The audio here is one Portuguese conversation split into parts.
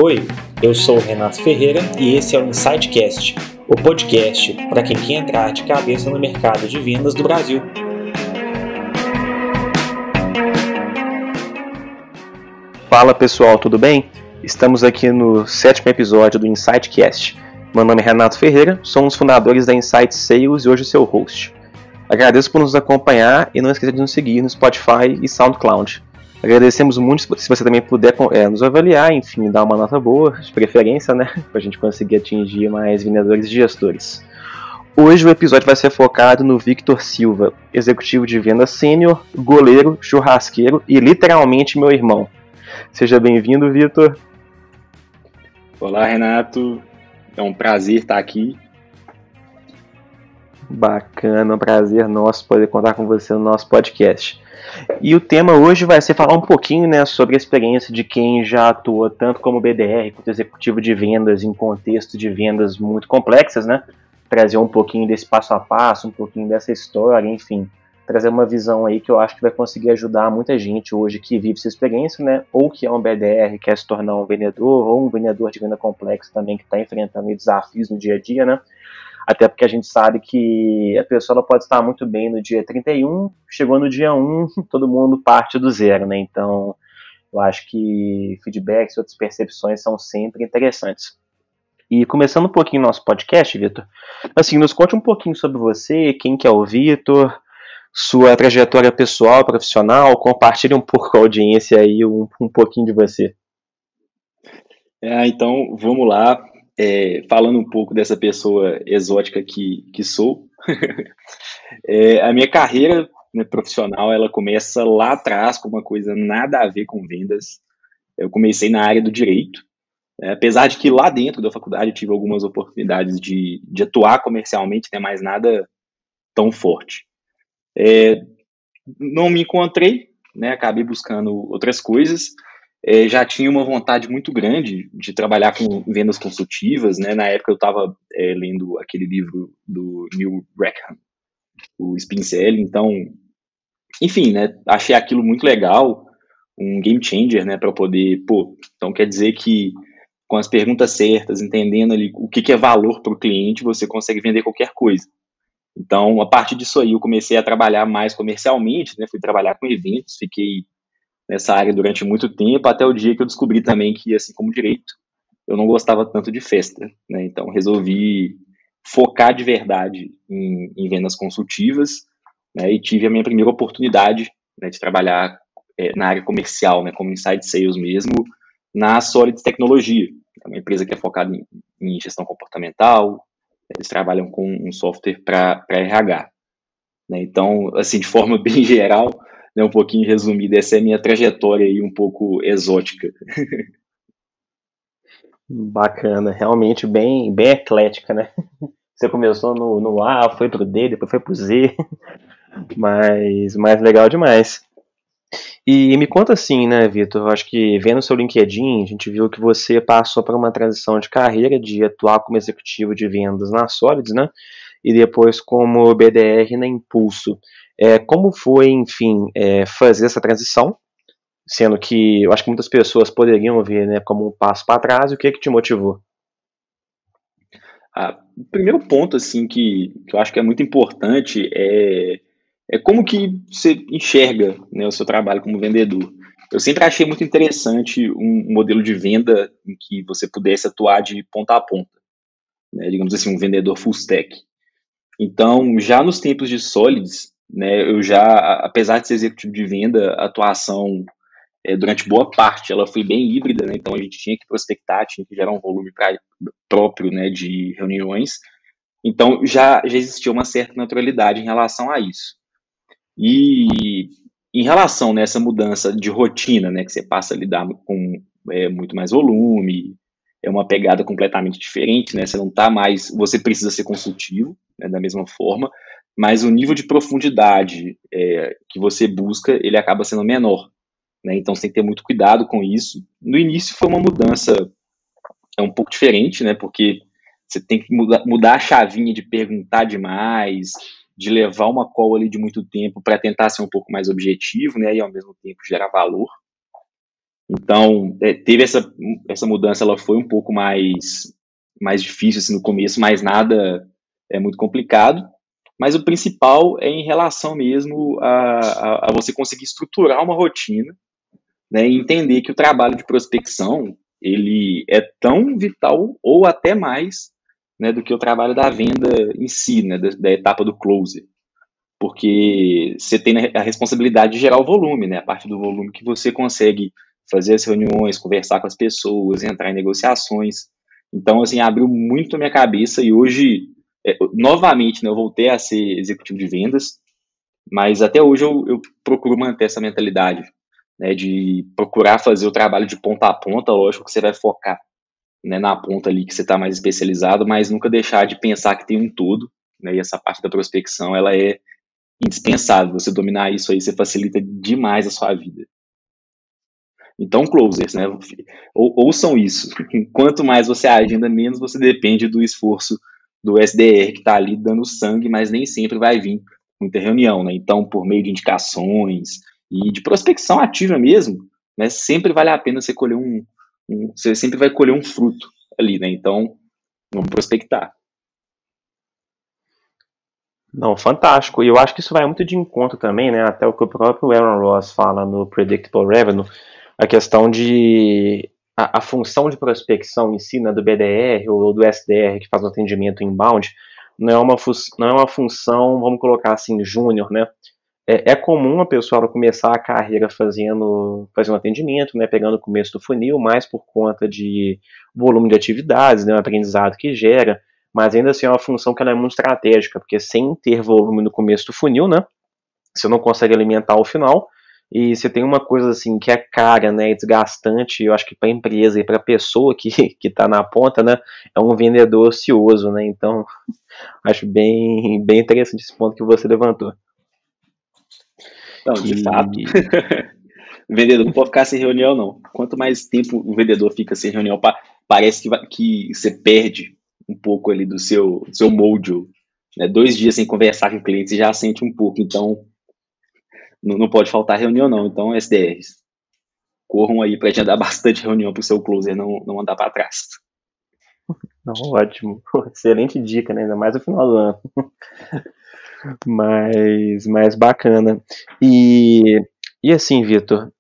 Oi, eu sou o Renato Ferreira e esse é o InsightCast, o podcast para quem quer entrar de cabeça no mercado de vendas do Brasil. Fala pessoal, tudo bem? Estamos aqui no 7º episódio do InsightCast. Meu nome é Renato Ferreira, sou um dos fundadores da Insight Sales e hoje seu host. Agradeço por nos acompanhar e não esqueça de nos seguir no Spotify e SoundCloud. Agradecemos muito se você também puder nos avaliar, enfim, dar uma nota boa, de preferência, né? Para a gente conseguir atingir mais vendedores e gestores. Hoje o episódio vai ser focado no Victor Silva, executivo de venda sênior, goleiro, churrasqueiro e literalmente meu irmão. Seja bem-vindo, Victor. Olá, Renato. É um prazer estar aqui. Bacana, um prazer nosso poder contar com você no nosso podcast. E o tema hoje vai ser falar um pouquinho, né, sobre a experiência de quem já atua tanto como BDR quanto executivo de vendas em contexto de vendas muito complexas, né? Trazer um pouquinho desse passo a passo, um pouquinho dessa história, enfim, trazer uma visão aí que eu acho que vai conseguir ajudar muita gente hoje que vive essa experiência, né? Ou que é um BDR, quer se tornar um vendedor, ou um vendedor de venda complexa também que está enfrentando desafios no dia a dia, né? Até porque a gente sabe que a pessoa ela pode estar muito bem no dia 31, chegou no dia 1, todo mundo parte do zero, né? Então, eu acho que feedbacks e outras percepções são sempre interessantes. E começando um pouquinho o nosso podcast, Victor, assim, nos conte um pouquinho sobre você, quem que é o Victor, sua trajetória pessoal, profissional, compartilhe um pouco com a audiência aí um pouquinho de você. Então, vamos lá. Falando um pouco dessa pessoa exótica que sou. A minha carreira, né, profissional, ela começa lá atrás com uma coisa nada a ver com vendas. Eu comecei na área do direito, apesar de que lá dentro da faculdade eu tive algumas oportunidades de atuar comercialmente, né, mas nada tão forte. Não me encontrei, né, acabei buscando outras coisas. Já tinha uma vontade muito grande de trabalhar com vendas consultivas, né? Na época eu estava lendo aquele livro do Neil Rackham, o Spin Selling, então, enfim, né? Achei aquilo muito legal, um game changer, né? Para poder, então quer dizer que com as perguntas certas, entendendo ali o que é valor para o cliente, você consegue vender qualquer coisa. Então, a partir disso aí, eu comecei a trabalhar mais comercialmente, né? Fui trabalhar com eventos, fiquei nessa área durante muito tempo, até o dia que eu descobri também que, assim como direito, eu não gostava tanto de festa, né? Então, resolvi focar de verdade em vendas consultivas, né? E tive a minha primeira oportunidade, né, de trabalhar na área comercial, né, como inside sales mesmo, na Solid Tecnologia, uma empresa que é focada em gestão comportamental. Eles trabalham com um software para RH. Né? Então, assim, de forma bem geral, né, um pouquinho resumida, essa é a minha trajetória aí um pouco exótica. Bacana, realmente bem eclética, né? Você começou no A, foi pro D, depois foi pro Z, mas legal demais. E me conta assim, né, Victor, eu acho que vendo o seu LinkedIn, a gente viu que você passou por uma transição de carreira, de atuar como executivo de vendas na Solids, né, e depois como BDR na Impulso. Como foi, enfim, fazer essa transição, sendo que eu acho que muitas pessoas poderiam ver, né, como um passo para trás, e o que te motivou? O primeiro ponto, assim, que eu acho que é muito importante é como que você enxerga, né, o seu trabalho como vendedor. Eu sempre achei muito interessante um modelo de venda em que você pudesse atuar de ponta a ponta, né, digamos assim, um vendedor full stack. Então, já nos tempos de Solids, né, eu já, apesar de ser executivo de venda, a atuação durante boa parte ela foi bem híbrida, né, então a gente tinha que prospectar, tinha que gerar um volume próprio, né, de reuniões. Então, já existia uma certa naturalidade em relação a isso. E em relação nessa mudança de rotina, né, que você passa a lidar com muito mais volume, é uma pegada completamente diferente, né, você não tá mais, você precisa ser consultivo, né, da mesma forma, mas o nível de profundidade que você busca, ele acaba sendo menor, né, então você tem que ter muito cuidado com isso. No início foi uma mudança um pouco diferente, né, porque você tem que mudar a chavinha de perguntar demais, de levar uma call ali de muito tempo para tentar ser um pouco mais objetivo, né, e ao mesmo tempo gerar valor. Então, teve essa mudança, ela foi um pouco mais difícil assim, no começo, mas nada é muito complicado. Mas o principal é em relação mesmo a você conseguir estruturar uma rotina, né, e entender que o trabalho de prospecção ele é tão vital ou até mais, né, do que o trabalho da venda em si, né, da etapa do closer. Porque você tem a responsabilidade de gerar o volume, né, a partir do volume que você consegue fazer as reuniões, conversar com as pessoas, entrar em negociações. Então, assim, abriu muito a minha cabeça e hoje, novamente, né, eu voltei a ser executivo de vendas, mas até hoje eu procuro manter essa mentalidade, né, de procurar fazer o trabalho de ponta a ponta. Lógico que você vai focar, né, na ponta ali que você está mais especializado, mas nunca deixar de pensar que tem um todo, né, e essa parte da prospecção, ela é indispensável. Você dominar isso aí, você facilita demais a sua vida. Então, closers, né, ouçam isso. Quanto mais você agenda, menos você depende do esforço do SDR que está ali dando sangue, mas nem sempre vai vir muita reunião, né? Então, por meio de indicações e de prospecção ativa mesmo, né, sempre vale a pena você colher você sempre vai colher um fruto ali, né? Então, vamos prospectar. Não, fantástico. E eu acho que isso vai muito de encontro também, né? Até o que o próprio Aaron Ross fala no Predictable Revenue, a questão de a função de prospecção em si, né, do BDR ou do SDR que faz o atendimento inbound, não é uma função, vamos colocar assim, júnior, né? É comum a pessoa começar a carreira fazendo atendimento, né, pegando o começo do funil, mais por conta de volume de atividades, né, o aprendizado que gera, mas ainda assim é uma função que ela é muito estratégica, porque sem ter volume no começo do funil, né, você não consegue alimentar o final, e você tem uma coisa assim que é cara, né, e desgastante, eu acho que para a empresa e para a pessoa que está na ponta, né, é um vendedor ocioso, né, então acho bem interessante esse ponto que você levantou. Não, de fato. O vendedor não pode ficar sem reunião, não. Quanto mais tempo o vendedor fica sem reunião, parece que você perde um pouco ali do seu mojo. Né? 2 dias sem conversar com o cliente, você já sente um pouco. Então, não pode faltar reunião, não. Então, SDRs, corram aí para agendar bastante reunião para o seu closer não andar para trás. Não, ótimo. Excelente dica, né? Ainda mais no final do ano. Mas bacana. E assim, Vitor,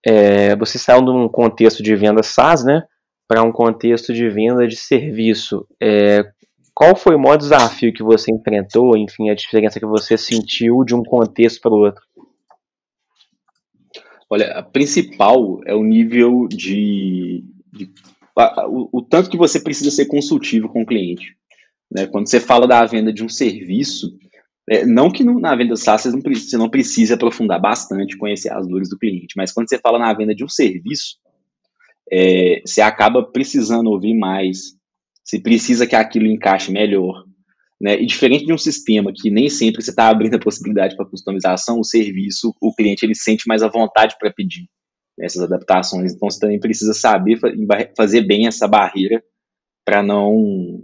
você saiu de um contexto de venda SaaS, né, para um contexto de venda de serviço. Qual foi o maior desafio que você enfrentou, enfim, a diferença que você sentiu de um contexto para o outro? Olha, a principal é o nível o tanto que você precisa ser consultivo com o cliente. Né? Quando você fala da venda de um serviço, não que na venda SaaS você não precise aprofundar bastante, conhecer as dores do cliente, mas quando você fala na venda de um serviço, você acaba precisando ouvir mais, você precisa que aquilo encaixe melhor. Né? E diferente de um sistema que nem sempre você está abrindo a possibilidade para customização, o serviço, o cliente ele sente mais à vontade para pedir essas adaptações. Então você também precisa saber fazer bem essa barreira para não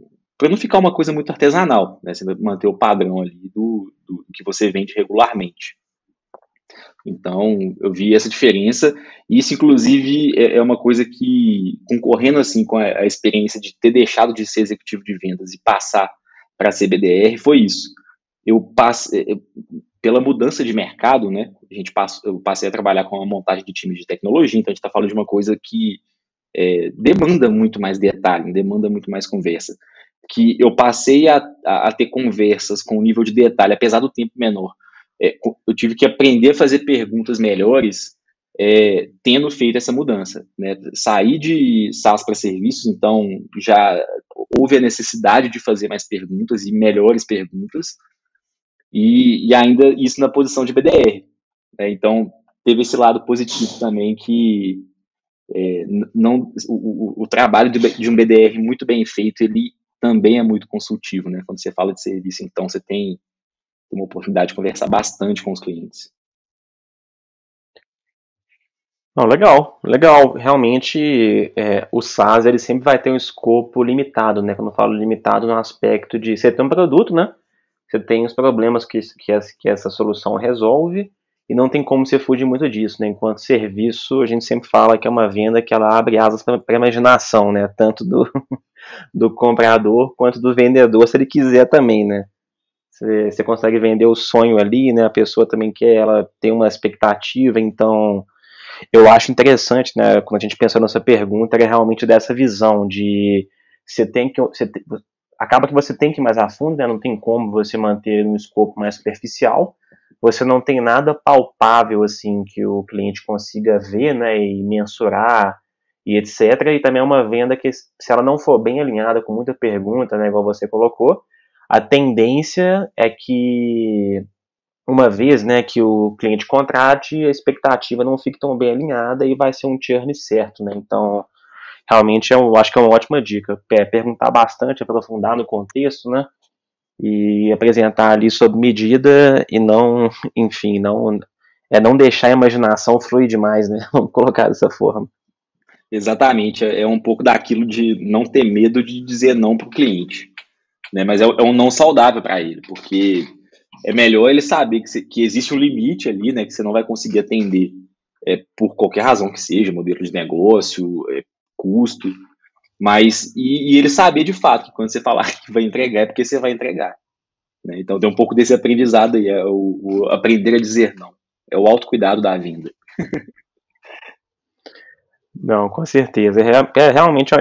ficar uma coisa muito artesanal, né? Você manter o padrão ali do que você vende regularmente. Então, eu vi essa diferença, e isso, inclusive, é uma coisa que, concorrendo assim com a experiência de ter deixado de ser executivo de vendas e passar para ser BDR, foi isso. Pela mudança de mercado, né, eu passei a trabalhar com a montagem de times de tecnologia, então a gente está falando de uma coisa que demanda muito mais detalhe, demanda muito mais conversa. Que eu passei a ter conversas com um nível de detalhe, apesar do tempo menor. Eu tive que aprender a fazer perguntas melhores tendo feito essa mudança. Né? Sair de SaaS para serviços, então já houve a necessidade de fazer mais perguntas e melhores perguntas, e ainda isso na posição de BDR. Né? Então, teve esse lado positivo também que o trabalho de um BDR muito bem feito, ele também é muito consultivo, né? Quando você fala de serviço, então você tem uma oportunidade de conversar bastante com os clientes. Não, legal. Realmente, o SaaS ele sempre vai ter um escopo limitado, né? Quando eu falo limitado no aspecto de você ter um produto, né? Você tem os problemas que essa solução resolve e não tem como você fugir muito disso, né? Enquanto serviço, a gente sempre fala que é uma venda que ela abre asas para a imaginação, né? Tanto do comprador quanto do vendedor, se ele quiser também, né? Você consegue vender o sonho ali, né? A pessoa também quer, ela tem uma expectativa, então eu acho interessante, né? Quando a gente pensa nessa pergunta, é realmente dessa visão de você tem que acaba que você tem que ir mais a fundo, né? Não tem como você manter um escopo mais superficial. Você não tem nada palpável assim que o cliente consiga ver, né? E mensurar e etc. E também é uma venda que, se ela não for bem alinhada com muita pergunta, né? Igual você colocou, a tendência é que uma vez, né, que o cliente contrate, a expectativa não fique tão bem alinhada e vai ser um churn certo, né? Então, realmente eu acho que é uma ótima dica. Perguntar bastante, aprofundar no contexto, né? E apresentar ali sob medida e não, enfim, não deixar a imaginação fluir demais, né? Vamos colocar dessa forma. Exatamente, é um pouco daquilo de não ter medo de dizer não para o cliente, né? Mas é um não saudável para ele, porque é melhor ele saber que existe um limite ali, né? Que você não vai conseguir atender por qualquer razão que seja, modelo de negócio, custo, mas e ele saber de fato que quando você falar que vai entregar é porque você vai entregar, né? Então tem um pouco desse aprendizado aí, é o aprender a dizer não, é o autocuidado da venda. Não, com certeza. Realmente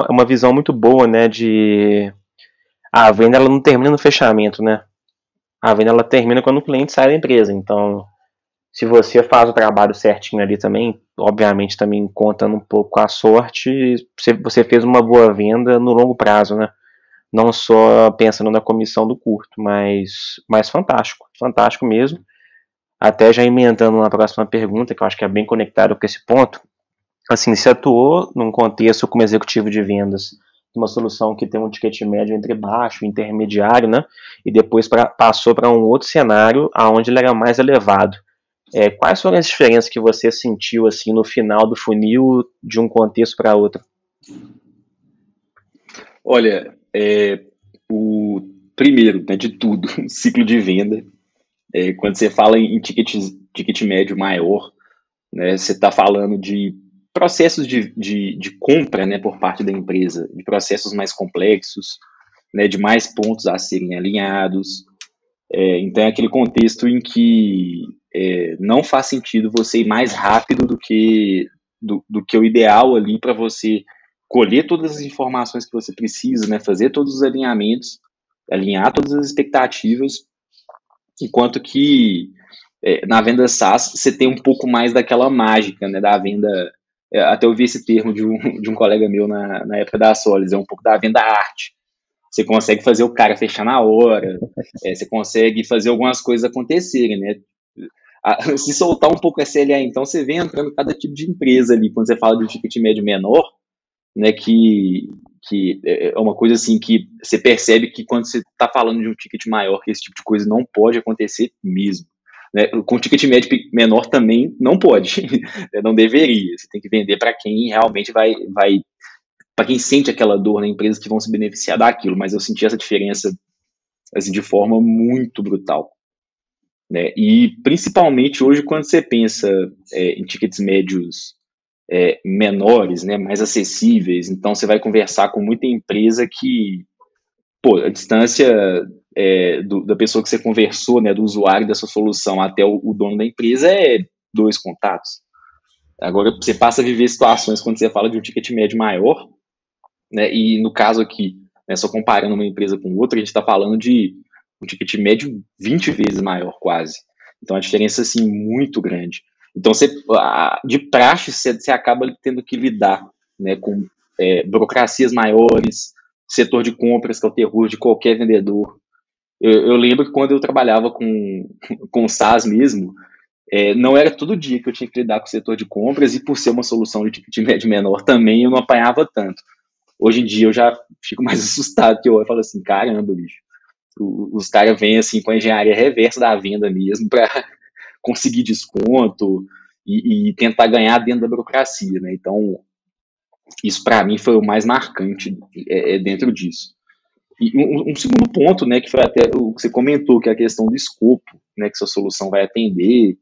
uma visão muito boa, né? De a venda ela não termina no fechamento, né? A venda ela termina quando o cliente sai da empresa. Então, se você faz o trabalho certinho ali também, obviamente também contando um pouco com a sorte, você fez uma boa venda no longo prazo, né? Não só pensando na comissão do curto, mas fantástico, fantástico mesmo. Até já emendando na próxima pergunta, que eu acho que é bem conectado com esse ponto. Assim, se atuou num contexto como executivo de vendas, uma solução que tem um ticket médio entre baixo e intermediário, né? E depois passou para um outro cenário onde ele era mais elevado. Quais foram as diferenças que você sentiu assim no final do funil de um contexto para outro? Olha, o primeiro, né, de tudo, ciclo de venda. Quando você fala em ticket médio maior, né, você está falando de processos de compra, né, por parte da empresa, de processos mais complexos, né, de mais pontos a serem alinhados. Então é aquele contexto em que não faz sentido você ir mais rápido do que o ideal ali para você colher todas as informações que você precisa, né, fazer todos os alinhamentos, alinhar todas as expectativas, enquanto que na venda SaaS você tem um pouco mais daquela mágica, né, da venda. Até eu vi esse termo de um colega meu na época da Solis, é um pouco da venda arte. Você consegue fazer o cara fechar na hora, você consegue fazer algumas coisas acontecerem, né? Se soltar um pouco SLA, então você vem entrando cada tipo de empresa ali, quando você fala de um ticket médio menor, né, que é uma coisa assim que você percebe que quando você está falando de um ticket maior, que esse tipo de coisa não pode acontecer mesmo. Né? Com ticket médio menor também não pode, não deveria. Você tem que vender para quem realmente vai para quem sente aquela dor na empresa que vão se beneficiar daquilo, mas eu senti essa diferença assim, de forma muito brutal. Né? E principalmente hoje, quando você pensa em tickets médios menores, né, mais acessíveis, então você vai conversar com muita empresa que, pô, a distância da pessoa que você conversou, né, do usuário dessa solução até o dono da empresa é 2 contatos. Agora, você passa a viver situações quando você fala de um ticket médio maior, né, e no caso aqui, né, só comparando uma empresa com outra, a gente está falando de um ticket médio 20 vezes maior, quase. Então, a diferença, assim, muito grande. Então, de praxe, você acaba tendo que lidar, né, com burocracias maiores, setor de compras, que é o terror de qualquer vendedor. Eu lembro que quando eu trabalhava com SaaS mesmo, não era todo dia que eu tinha que lidar com o setor de compras, e por ser uma solução de ticket médio menor também, eu não apanhava tanto. Hoje em dia eu já fico mais assustado, que eu falo assim, caramba, bicho, os caras vêm assim com a engenharia reversa da venda mesmo para conseguir desconto e tentar ganhar dentro da burocracia, né? Então, isso para mim foi o mais marcante dentro disso. E um segundo ponto, né, que foi até o que você comentou, que é a questão do escopo, né, que sua solução vai atender,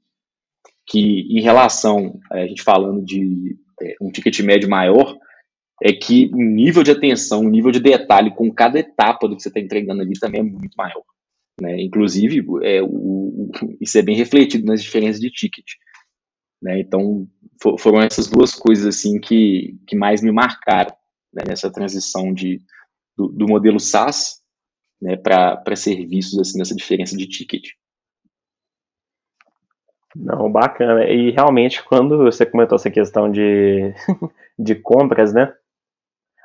que em relação, a gente falando de um ticket médio maior, é que o nível de atenção, o nível de detalhe com cada etapa do que você está entregando ali também é muito maior, né? Inclusive, isso é bem refletido nas diferenças de ticket, né? Então, foram essas duas coisas assim que mais me marcaram, né, nessa transição do modelo SaaS, né, para serviços, assim, nessa diferença de ticket. Não, bacana. E realmente, quando você comentou essa questão de compras, né?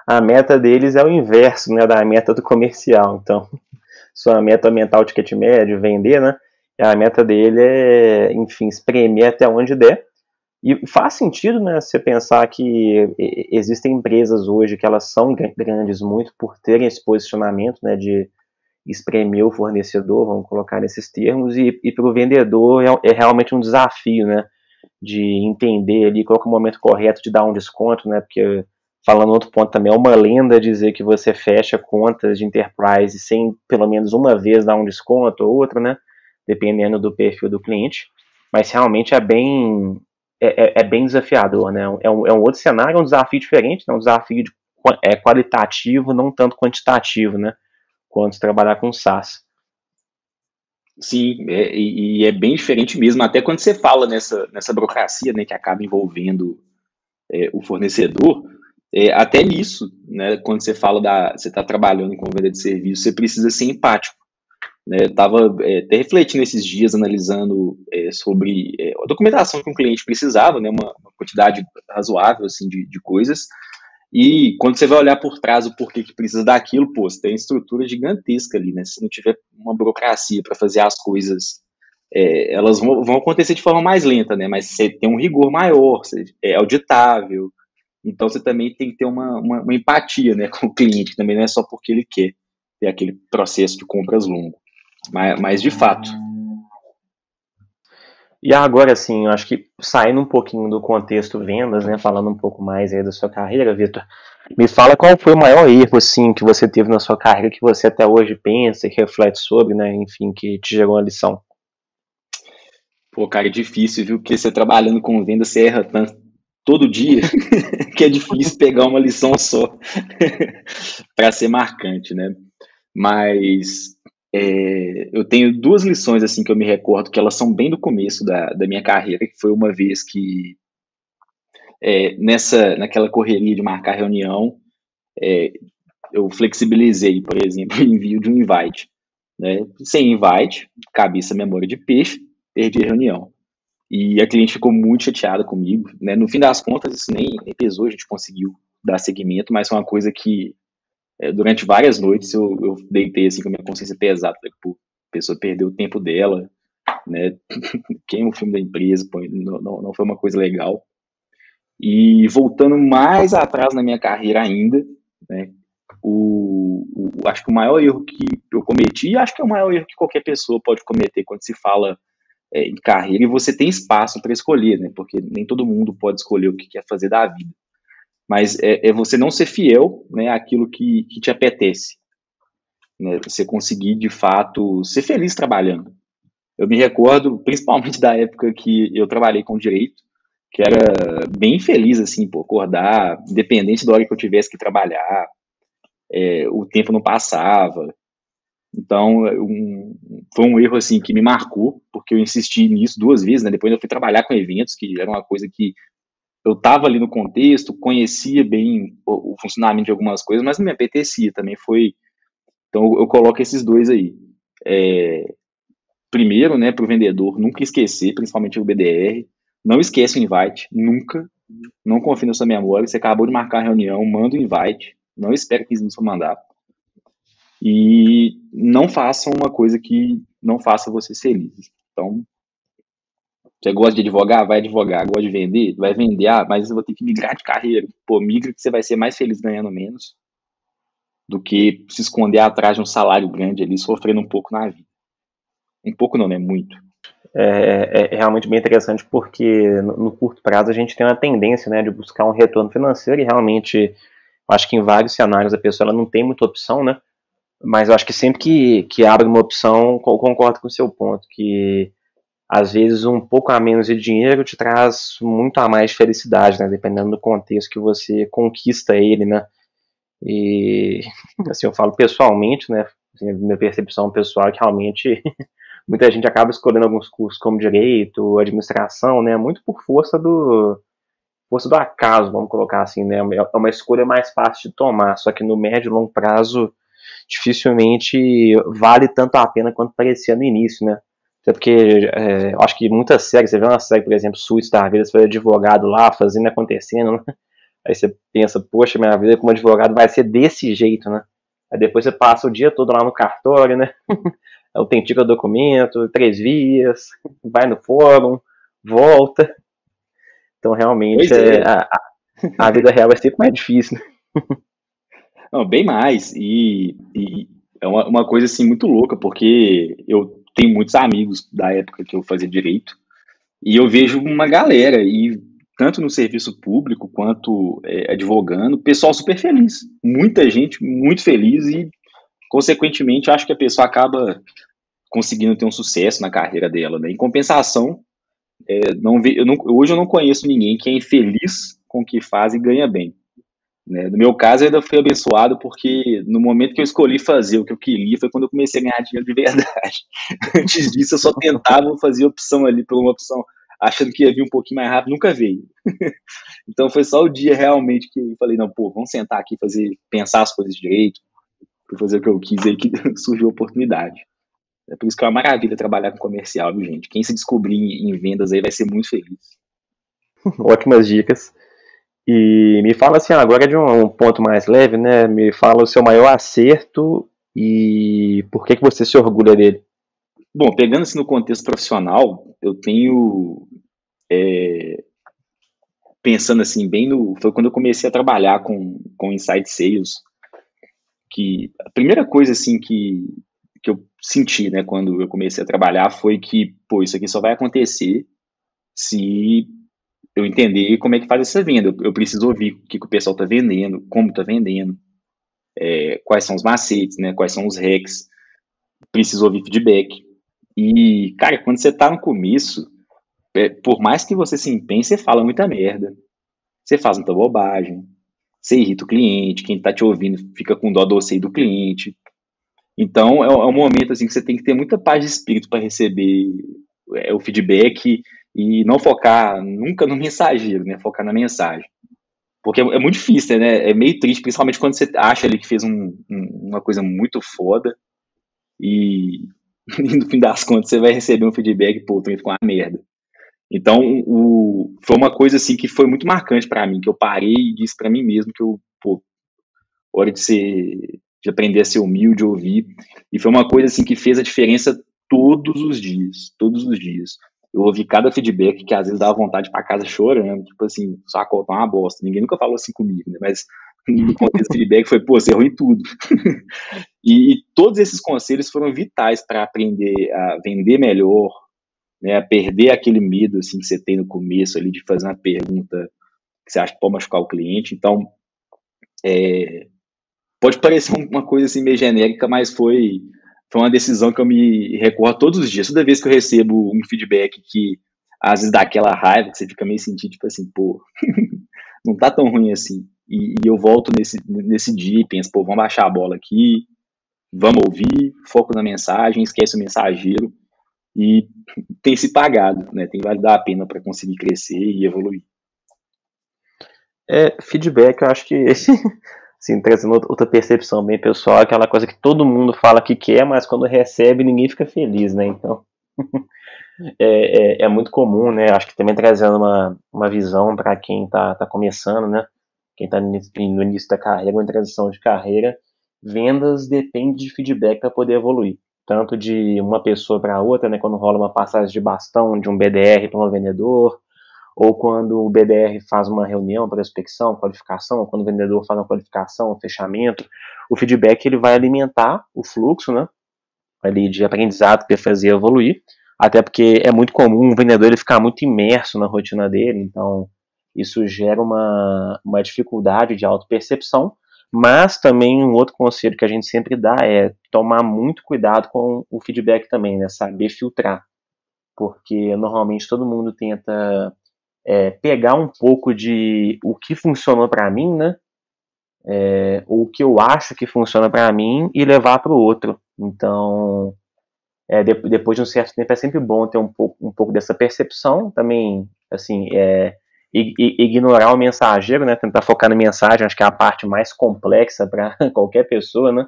A meta deles é o inverso, né, da meta do comercial. Então, sua meta é aumentar o ticket médio, vender, né? E a meta dele é, enfim, espremer até onde der. E faz sentido, né, você pensar que existem empresas hoje que elas são grandes muito por terem esse posicionamento, né, de espremer o fornecedor, vamos colocar nesses termos, e para o vendedor é realmente um desafio, né, de entender ali qual é o momento correto de dar um desconto, né, porque, falando outro ponto também, é uma lenda dizer que você fecha contas de enterprise sem pelo menos uma vez dar um desconto ou outra, né, dependendo do perfil do cliente, mas realmente é bem desafiador, né, é um outro cenário, é um desafio diferente, né, um desafio qualitativo, não tanto quantitativo, né, quanto trabalhar com SaaS. Sim, e é bem diferente mesmo, até quando você fala nessa burocracia, né, que acaba envolvendo o fornecedor, até nisso, né, quando você fala você está trabalhando com venda de serviço, você precisa ser empático, né? Eu estava até refletindo esses dias, analisando sobre a documentação que um cliente precisava, né, uma quantidade razoável assim, de coisas. E quando você vai olhar por trás o porquê que precisa daquilo, pô, você tem estrutura gigantesca ali, né? Se não tiver uma burocracia para fazer as coisas, elas vão acontecer de forma mais lenta, né? Mas você tem um rigor maior, é auditável. Então você também tem que ter uma empatia, né, com o cliente, também não é só porque ele quer ter aquele processo de compras longo. Mas de fato. E agora, sim, eu acho que saindo um pouquinho do contexto vendas, né, falando um pouco mais aí da sua carreira, Vitor, me fala qual foi o maior erro, assim, que você teve na sua carreira, que você até hoje pensa e reflete sobre, né, enfim, que te gerou uma lição. Pô, cara, é difícil, viu? Porque você trabalhando com venda, você erra tanto todo dia que é difícil pegar uma lição só para ser marcante, né? Mas eu tenho duas lições assim que eu me recordo que elas são bem do começo da minha carreira, que foi uma vez que naquela correria de marcar reunião, eu flexibilizei, por exemplo, o envio de um invite, né? Sem invite, cabeça memória de peixe, perdi a reunião. E a cliente ficou muito chateada comigo, né? No fim das contas, isso nem pesou, a gente conseguiu dar seguimento, mas foi uma coisa que durante várias noites eu deitei assim com a minha consciência pesada. Falei, pô, a pessoa perdeu o tempo dela, né? Queima o filme da empresa, pô, não foi uma coisa legal. E voltando mais atrás na minha carreira ainda, né? Acho que o maior erro que eu cometi, e acho que é o maior erro que qualquer pessoa pode cometer quando se fala em carreira, e você tem espaço para escolher, né? Porque nem todo mundo pode escolher o que quer fazer da vida. Mas é você não ser fiel, né, àquilo que te apetece, né? Você conseguir, de fato, ser feliz trabalhando. Eu me recordo, principalmente da época que eu trabalhei com direito, que era bem feliz, assim, por acordar, independente da hora que eu tivesse que trabalhar, o tempo não passava. Então, foi um erro, assim, que me marcou, porque eu insisti nisso duas vezes, né? Depois eu fui trabalhar com eventos, que era uma coisa que eu estava ali no contexto, conhecia bem o funcionamento de algumas coisas, mas não me apetecia também, foi... Então, eu coloco esses dois aí. Primeiro, né, para o vendedor nunca esquecer, principalmente o BDR, não esquece o invite, nunca, não confie na sua memória, você acabou de marcar a reunião, manda o invite, não espera 15 minutos para mandar, e não faça uma coisa que não faça você feliz. Então, você gosta de advogar? Vai advogar. Gosta de vender? Vai vender. Ah, mas eu vou ter que migrar de carreira. Pô, migra que você vai ser mais feliz ganhando menos do que se esconder atrás de um salário grande ali, sofrendo um pouco na vida. Um pouco não, né? Muito. É realmente bem interessante porque no curto prazo a gente tem uma tendência, né, de buscar um retorno financeiro e realmente acho que em vários cenários a pessoa ela não tem muita opção, né? Mas eu acho que sempre que abre uma opção, eu concordo com o seu ponto, que às vezes um pouco a menos de dinheiro te traz muito a mais de felicidade, né? Dependendo do contexto que você conquista ele, né? E assim, eu falo pessoalmente, né? Assim, minha percepção pessoal é que realmente muita gente acaba escolhendo alguns cursos como direito, administração, né? Muito por força do acaso, vamos colocar assim, né? É uma escolha mais fácil de tomar, só que no médio e longo prazo dificilmente vale tanto a pena quanto parecia no início, né? Até porque eu acho que muitas séries, você vê uma série, por exemplo, Suits da vida, você foi advogado lá, fazendo, acontecendo, né? Aí você pensa, poxa, minha vida como advogado vai ser desse jeito, né? Aí depois você passa o dia todo lá no cartório, né? Autentica o documento, 3 vias, vai no fórum, volta. Então realmente Pois é. a vida real vai ser mais difícil, né? Não, bem mais. E é uma coisa assim muito louca, porque eu tenho muitos amigos da época que eu fazia direito, e eu vejo uma galera, e tanto no serviço público quanto advogando, pessoal super feliz. Muita gente muito feliz e, consequentemente, acho que a pessoa acaba conseguindo ter um sucesso na carreira dela, né? Em compensação, hoje eu não conheço ninguém que é infeliz com o que faz e ganha bem, né? No meu caso, eu ainda fui abençoado porque no momento que eu escolhi fazer o que eu queria foi quando eu comecei a ganhar dinheiro de verdade. Antes disso, eu só tentava fazer opção ali por uma opção, achando que ia vir um pouquinho mais rápido, nunca veio. Então foi só o dia realmente que eu falei, não, pô, vamos sentar aqui e pensar as coisas direito, para fazer o que eu quis aí que surgiu a oportunidade. É por isso que é uma maravilha trabalhar com comercial, viu, gente? Quem se descobrir em vendas aí vai ser muito feliz. Ótimas dicas. E me fala assim, agora de um ponto mais leve, né? Me fala o seu maior acerto e por que você se orgulha dele. Bom, pegando assim no contexto profissional, eu tenho, pensando assim, foi quando eu comecei a trabalhar com Inside Sales, que a primeira coisa assim que eu senti, né, quando eu comecei a trabalhar foi que, pô, isso aqui só vai acontecer se eu entender como é que faz essa venda. Eu preciso ouvir o que o pessoal está vendendo, como está vendendo, quais são os macetes, né, quais são os hacks. Preciso ouvir feedback. E, cara, quando você está no começo, por mais que você se empenhe, você fala muita merda. Você faz muita bobagem. Você irrita o cliente. Quem está te ouvindo fica com dó do você e do cliente. Então, é um momento assim que você tem que ter muita paz de espírito para receber o feedback e não focar nunca no mensageiro, né? Focar na mensagem. Porque é muito difícil, né? É meio triste, principalmente quando você acha ali que fez uma coisa muito foda e, e no fim das contas você vai receber um feedback, pô, tu ficou uma merda. Então, foi uma coisa assim que foi muito marcante para mim, que eu parei e disse para mim mesmo que pô, hora de aprender a ser humilde, ouvir. E foi uma coisa assim que fez a diferença todos os dias, todos os dias. Eu ouvi cada feedback que às vezes dava vontade de ir pra casa chorando, tipo assim, saco, tá uma bosta. Ninguém nunca falou assim comigo, né? Mas no contexto do feedback foi, pô, você errou em tudo. E todos esses conselhos foram vitais para aprender a vender melhor, né? A perder aquele medo assim que você tem no começo ali de fazer uma pergunta que você acha que pode machucar o cliente. Então, pode parecer uma coisa assim meio genérica, mas foi uma decisão que eu me recordo todos os dias. Toda vez que eu recebo um feedback que às vezes dá aquela raiva, que você fica meio sentindo, tipo assim, pô, não tá tão ruim assim. E eu volto nesse dia e penso, pô, vamos baixar a bola aqui, vamos ouvir, foco na mensagem, esquece o mensageiro. E tem se pagado, né? Tem valido a pena para conseguir crescer e evoluir. Feedback, eu acho que assim, trazendo outra percepção bem pessoal, aquela coisa que todo mundo fala que quer, mas quando recebe ninguém fica feliz, né? Então é muito comum, né? Acho que também trazendo uma visão para quem tá começando, né? Quem está no início da carreira, uma transição de carreira, vendas depende de feedback para poder evoluir. Tanto de uma pessoa para outra, né? Quando rola uma passagem de bastão de um BDR para um vendedor, ou quando o BDR faz uma reunião para prospecção, qualificação, ou quando o vendedor faz uma qualificação, um fechamento, o feedback ele vai alimentar o fluxo, né, ali de aprendizado que vai fazer evoluir, até porque é muito comum o vendedor ele ficar muito imerso na rotina dele, então isso gera uma dificuldade de autopercepção, mas também um outro conselho que a gente sempre dá é tomar muito cuidado com o feedback também, né, saber filtrar. porque normalmente todo mundo tenta pegar um pouco de o que funcionou para mim, né? O que eu acho que funciona para mim e levar para o outro. Então, depois de um certo tempo é sempre bom ter um pouco dessa percepção também, assim, ignorar o mensageiro, né? Tentar focar na mensagem, acho que é a parte mais complexa para qualquer pessoa, né?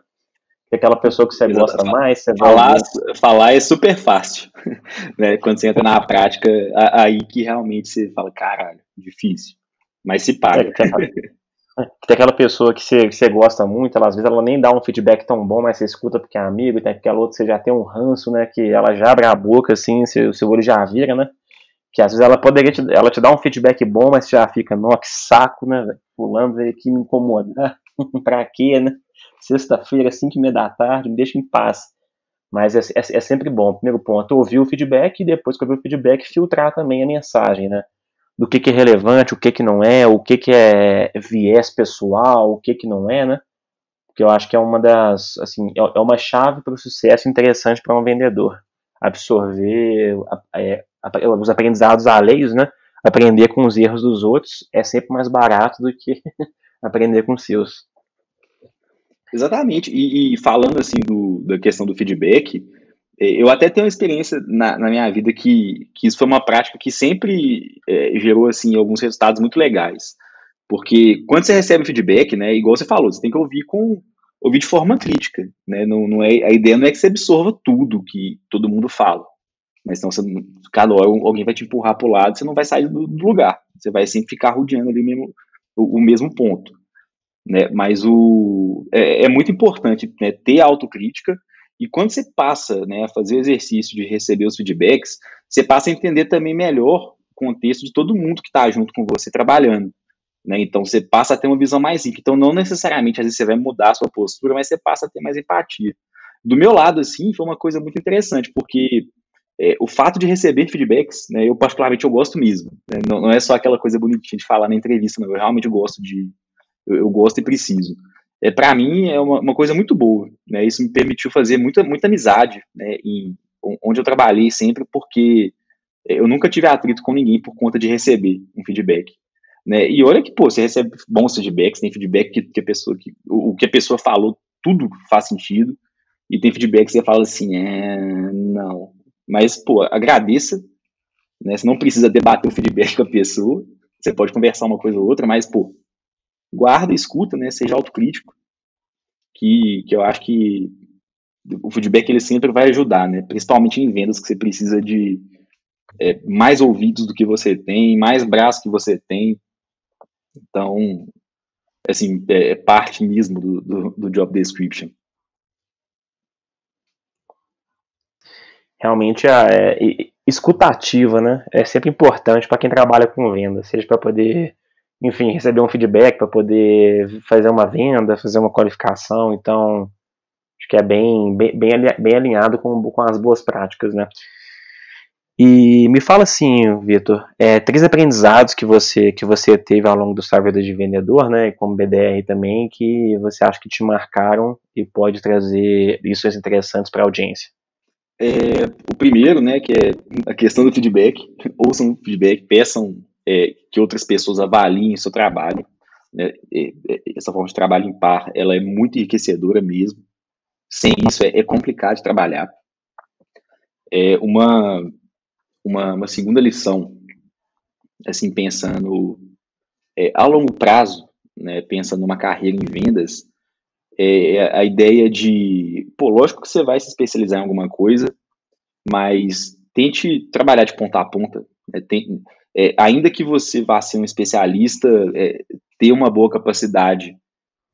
Aquela pessoa que você gosta mais, você falar é super fácil, né? Quando você entra na prática, aí que realmente você fala, caralho, difícil, mas se paga. Tem aquela pessoa que você gosta muito, às vezes ela nem dá um feedback tão bom, mas você escuta porque é amigo, e tem aquela outra que você já tem um ranço, né? Que ela já abre a boca, assim, seu olho já vira, né? Que às vezes ela poderia ela te dá um feedback bom, mas já fica, nossa, que saco, né? Fulano veio aqui me incomodar. Pra quê, né? Sexta-feira, 5h30 da tarde, me deixa em paz. Mas é sempre bom. Primeiro ponto, ouvir o feedback e depois que ouvir o feedback, filtrar também a mensagem, né? Do que é relevante, o que não é, o que é viés pessoal, o que não é, né? Porque eu acho que é uma das, assim, é uma chave para o sucesso interessante para um vendedor. Absorver os aprendizados alheios, né? Aprender com os erros dos outros é sempre mais barato do que aprender com os seus. Exatamente. E falando assim da questão do feedback, eu até tenho uma experiência na minha vida que isso foi uma prática que sempre gerou assim alguns resultados muito legais. Porque quando você recebe feedback, né, igual você falou, você tem que ouvir de forma crítica, né? Não é, a ideia não é que você absorva tudo que todo mundo fala. Mas então, cada hora alguém vai te empurrar para o lado, você não vai sair do lugar. Você vai sempre ficar rodeando ali o mesmo ponto. Né? Mas é muito importante, né, ter autocrítica, e quando você passa, né, a fazer o exercício de receber os feedbacks, você passa a entender também melhor o contexto de todo mundo que está junto com você trabalhando. Né? Então você passa a ter uma visão mais rica. Então não necessariamente às vezes você vai mudar a sua postura, mas você passa a ter mais empatia. Do meu lado, assim, foi uma coisa muito interessante, porque o fato de receber feedbacks, né, eu particularmente eu gosto mesmo. Né? Não é só aquela coisa bonitinha de falar na entrevista, não. Eu realmente gosto eu gosto e preciso. Para mim é uma coisa muito boa, né? Isso me permitiu fazer muita amizade, né? Onde eu trabalhei sempre, porque eu nunca tive atrito com ninguém por conta de receber um feedback, né? E olha que, pô, você recebe bons feedbacks, tem feedback o que a pessoa falou, tudo faz sentido, e tem feedback que você fala assim, não. Mas, pô, agradeça, né? Você não precisa debater o feedback com a pessoa, você pode conversar uma coisa ou outra, mas, pô, guarda e escuta, né? Seja autocrítico, que eu acho que o feedback ele sempre vai ajudar, né? Principalmente em vendas que você precisa de mais ouvidos do que você tem, mais braços que você tem. Então, assim, é parte mesmo do job description. Realmente escutativa, né? É sempre importante para quem trabalha com venda, seja para poder, enfim, receber um feedback, para poder fazer uma venda, fazer uma qualificação. Então, acho que é bem alinhado com as boas práticas, né? E me fala assim, Vitor, 3 aprendizados que você teve ao longo da sua vida de vendedor, né, e como BDR também, que você acha que te marcaram e pode trazer lições interessantes para a audiência. O primeiro, né, que é a questão do feedback. Ouçam o feedback, peçam que outras pessoas avaliem o seu trabalho. Né? Essa forma de trabalho em par, ela é muito enriquecedora mesmo. Sem isso é complicado de trabalhar. Uma segunda lição, assim, pensando a longo prazo, né, pensando numa carreira em vendas, a ideia de, pô, lógico que você vai se especializar em alguma coisa, mas tente trabalhar de ponta a ponta. Né? Ainda que você vá ser um especialista, ter uma boa capacidade,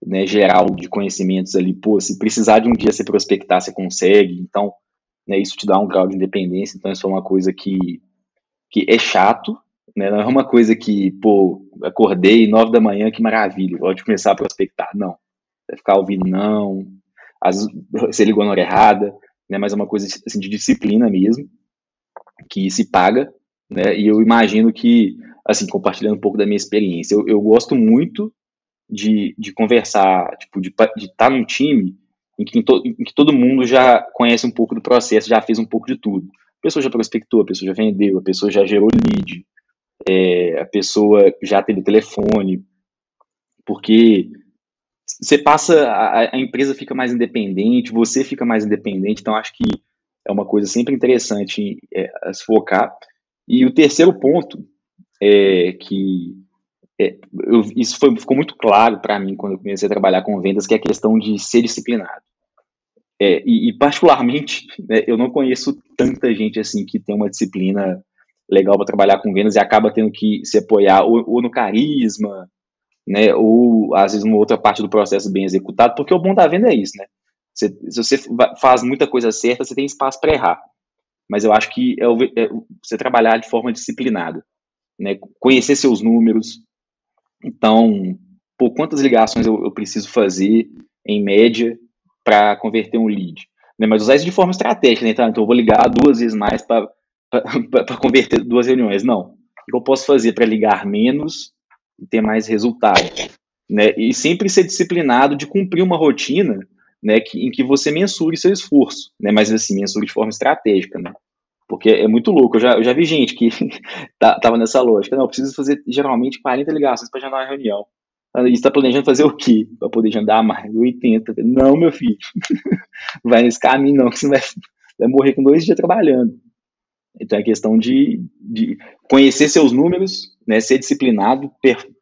né, geral de conhecimentos ali, pô, se precisar de um dia você prospectar, você consegue, então, né, isso te dá um grau de independência, então isso é uma coisa que é chato, né, não é uma coisa que, pô, acordei 9 da manhã, que maravilha, pode começar a prospectar, não, vai ficar ouvindo não, às vezes você ligou na hora errada, né, mas é uma coisa assim, de disciplina mesmo, que se paga, né, e eu imagino que, assim, compartilhando um pouco da minha experiência, eu gosto muito de conversar, tipo, de estar num time em que todo mundo já conhece um pouco do processo, já fez um pouco de tudo. pessoa já prospectou, a pessoa já vendeu, a pessoa já gerou lead, a pessoa já teve telefone, porque você passa, a empresa fica mais independente, você fica mais independente, então acho que é uma coisa sempre interessante a se focar. E o terceiro ponto isso ficou muito claro para mim quando eu comecei a trabalhar com vendas, que é a questão de ser disciplinado. E particularmente, né, eu não conheço tanta gente assim que tem uma disciplina legal para trabalhar com vendas e acaba tendo que se apoiar ou no carisma, né, ou às vezes uma outra parte do processo bem executado, porque o bom da venda é isso, né? Se você faz muita coisa certa, você tem espaço para errar. Mas eu acho que você trabalhar de forma disciplinada, né? Conhecer seus números. Então, quantas ligações eu preciso fazer, em média, para converter um lead? Né? Mas usar isso de forma estratégica, né? Então eu vou ligar 2 vezes mais para converter 2 reuniões. Não. O que eu posso fazer para ligar menos e ter mais resultado? Né? E sempre ser disciplinado de cumprir uma rotina, né, em que você mensure seu esforço, né? Mas assim, mensure de forma estratégica, né? Porque é muito louco. Eu já vi gente que tava nessa lógica. Não, eu preciso fazer geralmente 40 ligações para agendar uma reunião. E está planejando fazer o quê? Para poder agendar mais? 80. Não, meu filho. Vai nesse caminho, não, que você vai morrer com 2 dias trabalhando. Então é questão de conhecer seus números, né, ser disciplinado,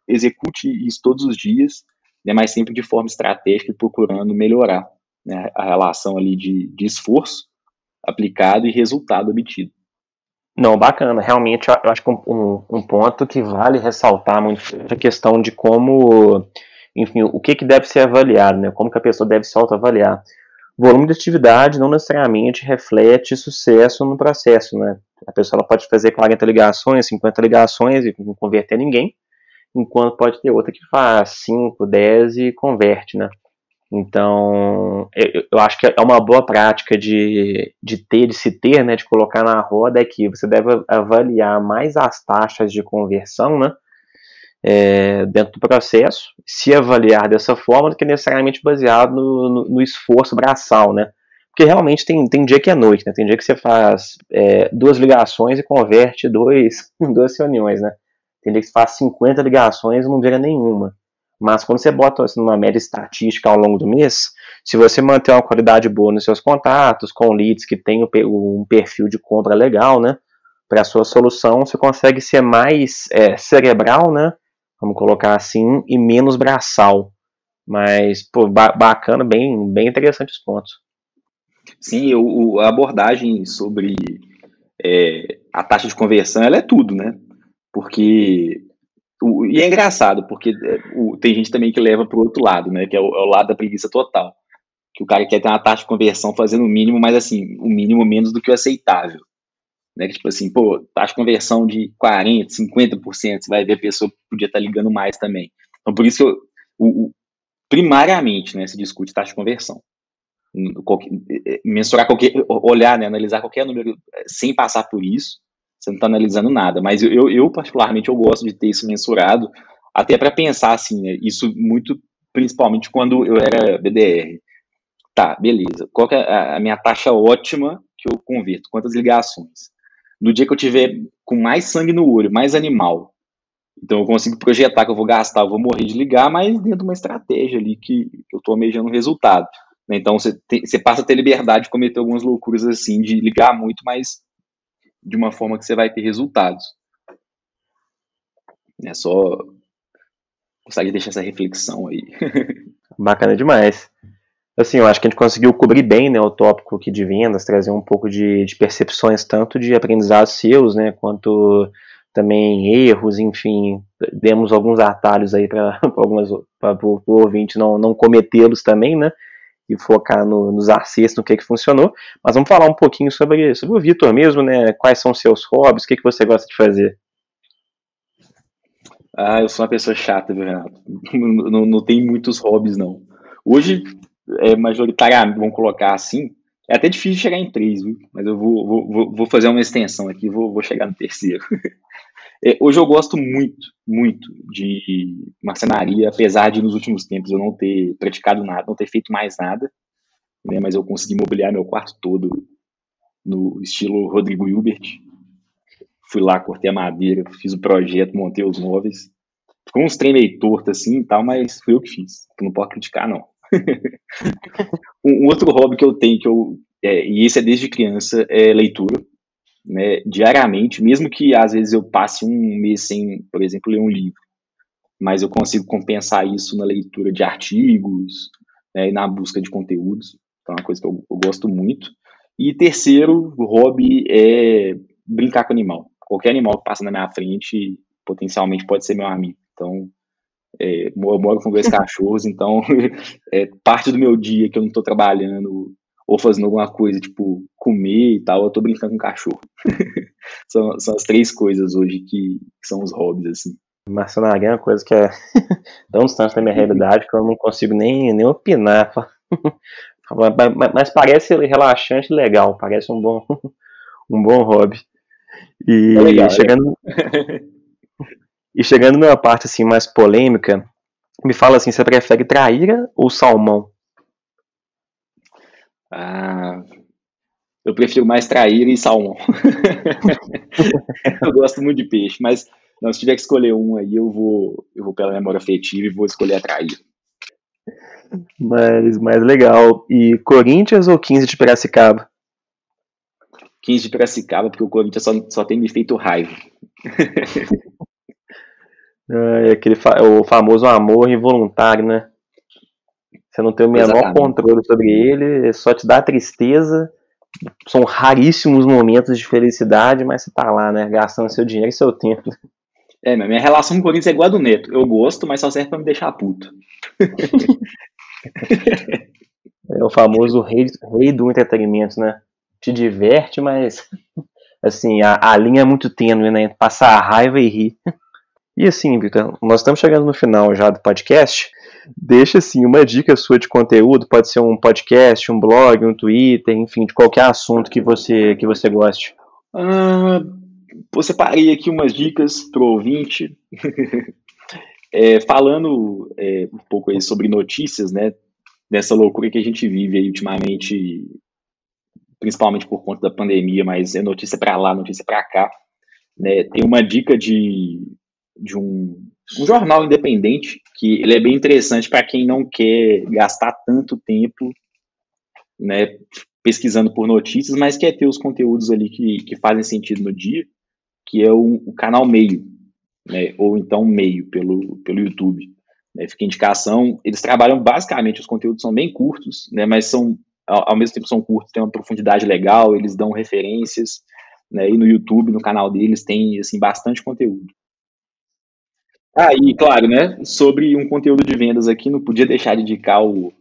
execute isso todos os dias, né, mas sempre de forma estratégica, procurando melhorar, né, a relação ali de esforço aplicado e resultado obtido. Não, bacana. Realmente, eu acho que um ponto que vale ressaltar muito é a questão de como, enfim, o que deve ser avaliado, né? Como que a pessoa deve se autoavaliar. O volume de atividade não necessariamente reflete sucesso no processo, né? A pessoa ela pode fazer 40 ligações, 50 ligações e não converter ninguém, enquanto pode ter outra que faz 5, 10 e converte, né? Então, eu acho que é uma boa prática de se ter, né, de colocar na roda, é que você deve avaliar mais as taxas de conversão, né, dentro do processo, se avaliar dessa forma do que necessariamente baseado no esforço braçal, né. Porque realmente tem dia que é noite, né, tem dia que você faz 2 ligações e converte 2 reuniões, né. Tem dia que você faz 50 ligações e não vira nenhuma. Mas quando você bota assim, uma média estatística ao longo do mês, se você manter uma qualidade boa nos seus contatos, com leads que tem um perfil de compra legal, né, para a sua solução, você consegue ser mais cerebral, né, vamos colocar assim, e menos braçal. Mas, pô, bacana, bem interessante os pontos. Sim, a abordagem sobre a taxa de conversão, ela é tudo, né? Porque e é engraçado, porque tem gente também que leva para o outro lado, né? Que é o lado da preguiça total. Que o cara quer ter uma taxa de conversão fazendo o mínimo, mas assim, o mínimo menos do que o aceitável. Né? Que tipo assim, taxa de conversão de 40%, 50%, você vai ver a pessoa podia estar ligando mais também. Então, por isso que primariamente, né, se discute taxa de conversão. Mensurar olhar, né, analisar qualquer número sem passar por isso, você não está analisando nada. Mas eu particularmente, eu gosto de ter isso mensurado, até para pensar assim, né, isso muito principalmente quando eu era BDR. Tá, beleza. Qual que é a minha taxa ótima que eu converto? Quantas ligações? No dia que eu tiver com mais sangue no olho, mais animal, então eu consigo projetar que eu vou gastar, eu vou morrer de ligar, mas dentro de uma estratégia ali que eu estou almejando um resultado. Então você passa a ter liberdade de cometer algumas loucuras assim, de ligar muito, mas de uma forma que você vai ter resultados. É só consegue deixar essa reflexão aí. Bacana demais. Assim, eu acho que a gente conseguiu cobrir bem, né, o tópico aqui de vendas, trazer um pouco de percepções, tanto de aprendizados seus, né, quanto também erros, enfim, demos alguns atalhos aí para o ouvinte não cometê-los também, né, e focar nos acertos, no que funcionou. Mas vamos falar um pouquinho sobre o Vitor mesmo, né, quais são os seus hobbies, o que você gosta de fazer? Eu sou uma pessoa chata, viu, Renato? Não tem muitos hobbies, não. Hoje, majoritariamente, vamos colocar assim, é até difícil chegar em 3, viu? Mas eu vou fazer uma extensão aqui, vou chegar no terceiro. Hoje eu gosto muito, muito de marcenaria, apesar de nos últimos tempos eu não ter praticado nada, não ter feito mais nada, né? Mas eu consegui mobiliar meu quarto todo no estilo Rodrigo Hilbert. Fui lá, cortei a madeira, fiz o projeto, montei os móveis. Ficou uns trem meio torto assim e tal, mas fui eu que fiz. Não pode criticar, não. Um outro hobby que eu tenho, e esse é desde criança, é leitura. Né, diariamente, mesmo que às vezes eu passe um mês sem, por exemplo, ler um livro, mas eu consigo compensar isso na leitura de artigos, né, e na busca de conteúdos. Então é uma coisa que eu gosto muito. E terceiro hobby é brincar com animal. Qualquer animal que passa na minha frente potencialmente pode ser meu amigo. Então, eu moro com 2 cachorros, então parte do meu dia que eu não estou trabalhando ou fazendo alguma coisa, tipo, comer e tal, eu tô brincando com cachorro. são as 3 coisas hoje que são os hobbies, assim. Marcenaria é uma coisa que é tão distante da minha realidade que eu não consigo nem opinar. Mas parece relaxante e legal, parece um bom hobby. E é legal, chegando numa parte assim, mais polêmica, me fala assim, você prefere traíra ou salmão? Eu prefiro mais traíra e salmão. Eu gosto muito de peixe, mas não, se tiver que escolher um aí, eu vou pela memória afetiva e vou escolher a traíra. Mas legal. E Corinthians ou 15 de Piracicaba? 15 de Piracicaba, porque o Corinthians só tem me feito raiva. O famoso amor involuntário, né? Você não tem o menor controle sobre ele, só te dá tristeza. São raríssimos momentos de felicidade, mas você tá lá, né? Gastando seu dinheiro e seu tempo. Mas minha relação com o Corinthians é igual a do Neto. Eu gosto, mas só serve pra me deixar puto. É o famoso rei do entretenimento, né? Te diverte, mas assim, a linha é muito tênue, né? Entre passar a raiva e rir. E assim, Victor, nós estamos chegando no final já do podcast. Deixa assim uma dica sua de conteúdo, pode ser um podcast, um blog, um Twitter, enfim, de qualquer assunto que você goste. Eu separei aqui umas dicas pro ouvinte. Falando um pouco aí sobre notícias, né? Dessa loucura que a gente vive aí ultimamente, principalmente por conta da pandemia, mas é notícia para lá, notícia para cá. Né? Tem uma dica de um jornal independente, que ele é bem interessante para quem não quer gastar tanto tempo, né, pesquisando por notícias, mas quer ter os conteúdos ali que fazem sentido no dia, que é o canal Meio, né, ou então Meio pelo YouTube. Né, fica indicação. Eles trabalham basicamente, os conteúdos são bem curtos, né, mas ao mesmo tempo são curtos, tem uma profundidade legal, eles dão referências, né, e no YouTube, no canal deles, tem assim, bastante conteúdo. E claro, né, sobre um conteúdo de vendas aqui, não podia deixar de indicar o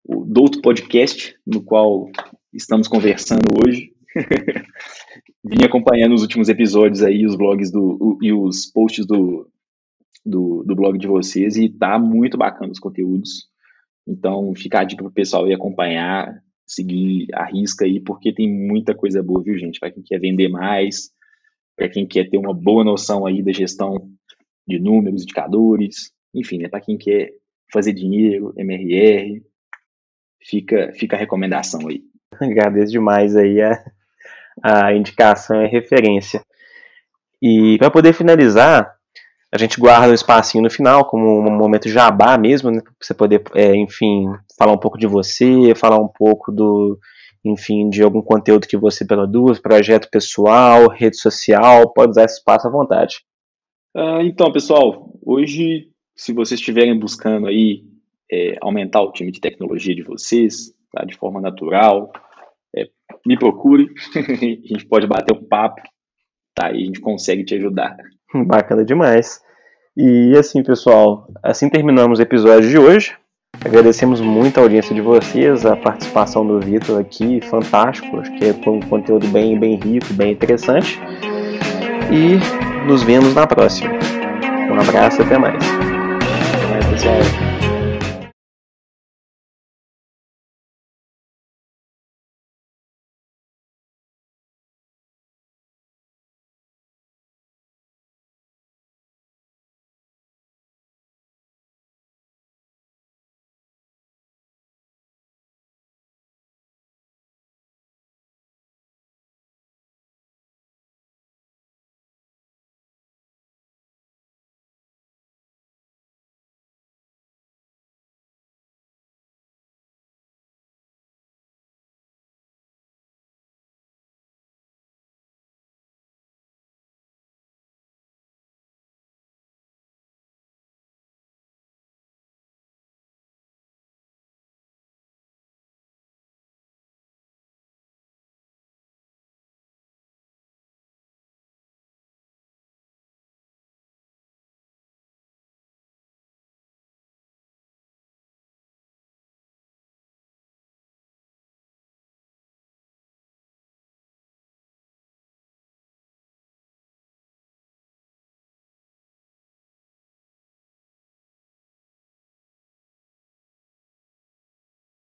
Douto Podcast, no qual estamos conversando hoje. Vim acompanhando os últimos episódios aí, os blogs e os posts do blog de vocês, e tá muito bacana os conteúdos. Então fica a dica pro pessoal ir acompanhar, seguir a risca aí, porque tem muita coisa boa, viu, gente? Para quem quer vender mais, para quem quer ter uma boa noção aí da gestão de números, indicadores, enfim, né, para quem quer fazer dinheiro, MRR, fica a recomendação aí. Agradeço demais aí a indicação e referência. E para poder finalizar, a gente guarda um espacinho no final, como um momento jabá mesmo, né, para você poder, enfim, falar um pouco de você, falar um pouco de algum conteúdo que você produz, projeto pessoal, rede social, pode usar esse espaço à vontade. Então, pessoal, hoje, se vocês estiverem buscando aí aumentar o time de tecnologia de vocês, tá, de forma natural, me procure, a gente pode bater um papo, tá, e a gente consegue te ajudar. Bacana demais. E assim, pessoal, assim terminamos o episódio de hoje. Agradecemos muito a audiência de vocês, a participação do Victor aqui, fantástico, acho que foi um conteúdo bem rico, bem interessante. E nos vemos na próxima. Um abraço e até mais. Até mais, pessoal.